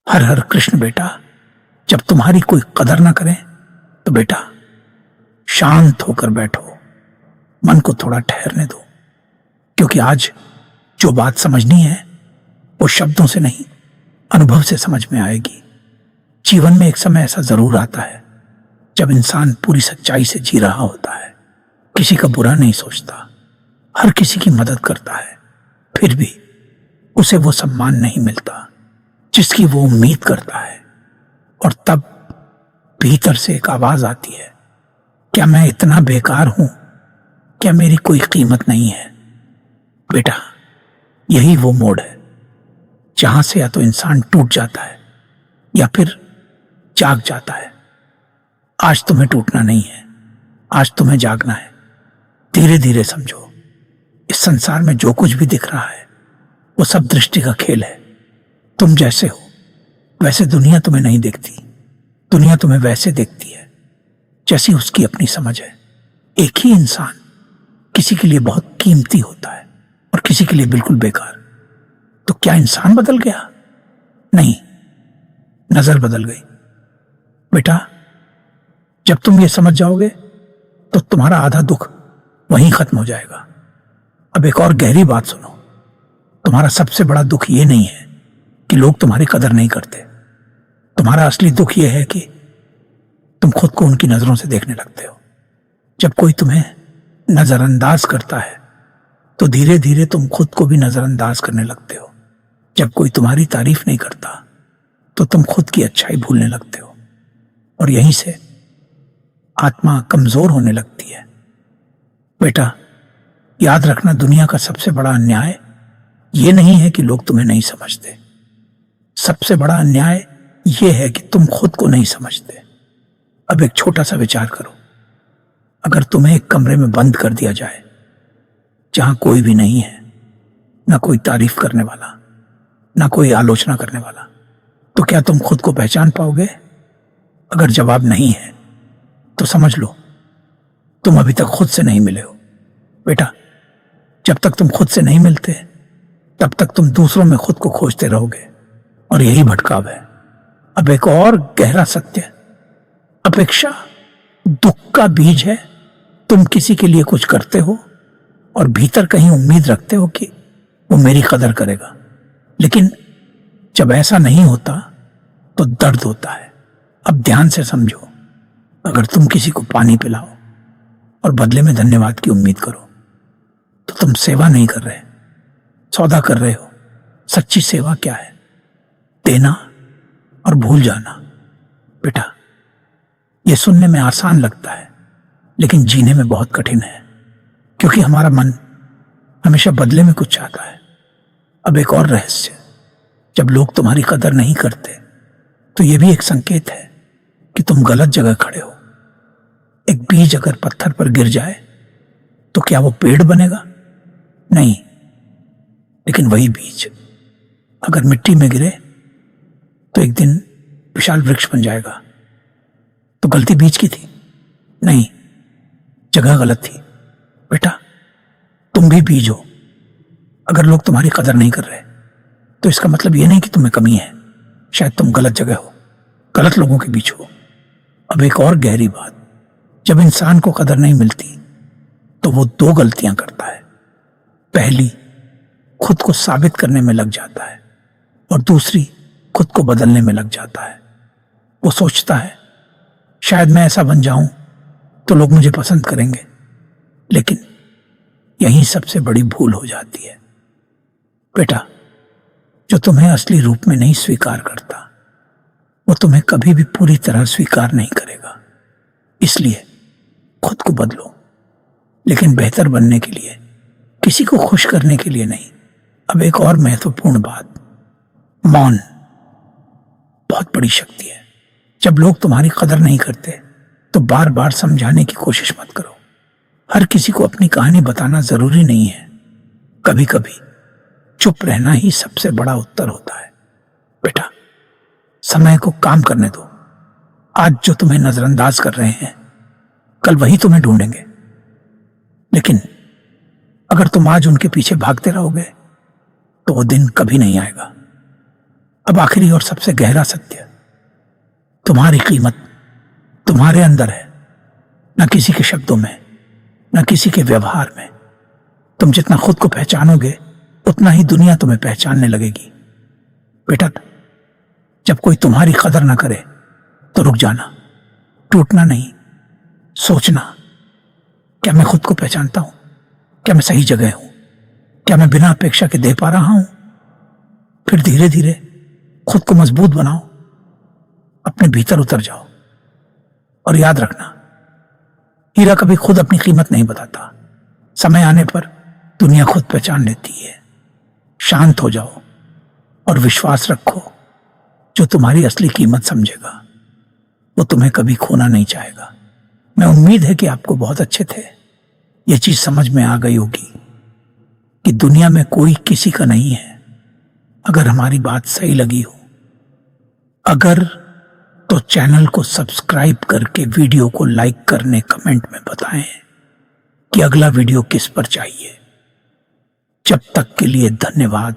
हर हर कृष्ण बेटा, जब तुम्हारी कोई कदर ना करे तो बेटा शांत होकर बैठो, मन को थोड़ा ठहरने दो। क्योंकि आज जो बात समझनी है वो शब्दों से नहीं, अनुभव से समझ में आएगी। जीवन में एक समय ऐसा जरूर आता है जब इंसान पूरी सच्चाई से जी रहा होता है, किसी का बुरा नहीं सोचता, हर किसी की मदद करता है, फिर भी उसे वो सम्मान नहीं मिलता जिसकी वो उम्मीद करता है। और तब भीतर से एक आवाज आती है, क्या मैं इतना बेकार हूं? क्या मेरी कोई कीमत नहीं है? बेटा, यही वो मोड़ है जहां से या तो इंसान टूट जाता है या फिर जाग जाता है। आज तुम्हें टूटना नहीं है, आज तुम्हें जागना है। धीरे धीरे समझो, इस संसार में जो कुछ भी दिख रहा है वो सब दृष्टि का खेल है। तुम जैसे हो वैसे दुनिया तुम्हें नहीं देखती, दुनिया तुम्हें वैसे देखती है जैसी उसकी अपनी समझ है। एक ही इंसान किसी के लिए बहुत कीमती होता है और किसी के लिए बिल्कुल बेकार। तो क्या इंसान बदल गया? नहीं, नजर बदल गई। बेटा, जब तुम ये समझ जाओगे तो तुम्हारा आधा दुख वहीं खत्म हो जाएगा। अब एक और गहरी बात सुनो, तुम्हारा सबसे बड़ा दुख ये नहीं है कि लोग तुम्हारी कदर नहीं करते। तुम्हारा असली दुख यह है कि तुम खुद को उनकी नजरों से देखने लगते हो। जब कोई तुम्हें नजरअंदाज करता है तो धीरे धीरे तुम खुद को भी नजरअंदाज करने लगते हो। जब कोई तुम्हारी तारीफ नहीं करता तो तुम खुद की अच्छाई भूलने लगते हो और यहीं से आत्मा कमजोर होने लगती है। बेटा, याद रखना, दुनिया का सबसे बड़ा अन्याय यह नहीं है कि लोग तुम्हें नहीं समझते। सबसे बड़ा अन्याय यह है कि तुम खुद को नहीं समझते। अब एक छोटा सा विचार करो, अगर तुम्हें एक कमरे में बंद कर दिया जाए जहां कोई भी नहीं है, ना कोई तारीफ करने वाला, ना कोई आलोचना करने वाला, तो क्या तुम खुद को पहचान पाओगे? अगर जवाब नहीं है तो समझ लो तुम अभी तक खुद से नहीं मिले हो। बेटा, जब तक तुम खुद से नहीं मिलते तब तक तुम दूसरों में खुद को खोजते रहोगे और यही भटकाव है। अब एक और गहरा सत्य, अपेक्षा दुख का बीज है। तुम किसी के लिए कुछ करते हो और भीतर कहीं उम्मीद रखते हो कि वो मेरी कदर करेगा, लेकिन जब ऐसा नहीं होता तो दर्द होता है। अब ध्यान से समझो, अगर तुम किसी को पानी पिलाओ और बदले में धन्यवाद की उम्मीद करो तो तुम सेवा नहीं कर रहे, सौदा कर रहे हो। सच्ची सेवा क्या है? देना और भूल जाना। बेटा, यह सुनने में आसान लगता है लेकिन जीने में बहुत कठिन है, क्योंकि हमारा मन हमेशा बदले में कुछ चाहता है। अब एक और रहस्य, जब लोग तुम्हारी कदर नहीं करते तो यह भी एक संकेत है कि तुम गलत जगह खड़े हो। एक बीज अगर पत्थर पर गिर जाए तो क्या वो पेड़ बनेगा? नहीं, लेकिन वही बीज अगर मिट्टी में गिरे तो एक दिन विशाल वृक्ष बन जाएगा। तो गलती बीज की थी? नहीं, जगह गलत थी। बेटा, तुम भी बीज हो। अगर लोग तुम्हारी कदर नहीं कर रहे तो इसका मतलब यह नहीं कि तुम्हें कमी है, शायद तुम गलत जगह हो, गलत लोगों के बीच हो। अब एक और गहरी बात, जब इंसान को कदर नहीं मिलती तो वो दो गलतियां करता है। पहली, खुद को साबित करने में लग जाता है और दूसरी, खुद को बदलने में लग जाता है। वो सोचता है शायद मैं ऐसा बन जाऊं तो लोग मुझे पसंद करेंगे, लेकिन यही सबसे बड़ी भूल हो जाती है। बेटा, जो तुम्हें असली रूप में नहीं स्वीकार करता वो तुम्हें कभी भी पूरी तरह स्वीकार नहीं करेगा। इसलिए खुद को बदलो, लेकिन बेहतर बनने के लिए, किसी को खुश करने के लिए नहीं। अब एक और महत्वपूर्ण बात, मौन बहुत बड़ी शक्ति है। जब लोग तुम्हारी कदर नहीं करते तो बार बार समझाने की कोशिश मत करो। हर किसी को अपनी कहानी बताना जरूरी नहीं है। कभी कभी चुप रहना ही सबसे बड़ा उत्तर होता है। बेटा, समय को काम करने दो। आज जो तुम्हें नजरअंदाज कर रहे हैं कल वही तुम्हें ढूंढेंगे, लेकिन अगर तुम आज उनके पीछे भागते रहोगे तो वो दिन कभी नहीं आएगा। अब आखिरी और सबसे गहरा सत्य, तुम्हारी कीमत तुम्हारे अंदर है, न किसी के शब्दों में, न किसी के व्यवहार में। तुम जितना खुद को पहचानोगे उतना ही दुनिया तुम्हें पहचानने लगेगी। बेटा, जब कोई तुम्हारी कदर ना करे तो रुक जाना, टूटना नहीं, सोचना, क्या मैं खुद को पहचानता हूं? क्या मैं सही जगह हूं? क्या मैं बिना अपेक्षा के दे पा रहा हूं? फिर धीरे धीरे खुद को मजबूत बनाओ, अपने भीतर उतर जाओ। और याद रखना, हीरा कभी खुद अपनी कीमत नहीं बताता, समय आने पर दुनिया खुद पहचान लेती है। शांत हो जाओ और विश्वास रखो, जो तुम्हारी असली कीमत समझेगा वो तुम्हें कभी खोना नहीं चाहेगा। मैं उम्मीद है कि आपको बहुत अच्छे थे, ये चीज समझ में आ गई होगी कि दुनिया में कोई किसी का नहीं है। अगर हमारी बात सही लगी हो, अगर, तो चैनल को सब्सक्राइब करके वीडियो को लाइक करने, कमेंट में बताएं कि अगला वीडियो किस पर चाहिए। जब तक के लिए धन्यवाद।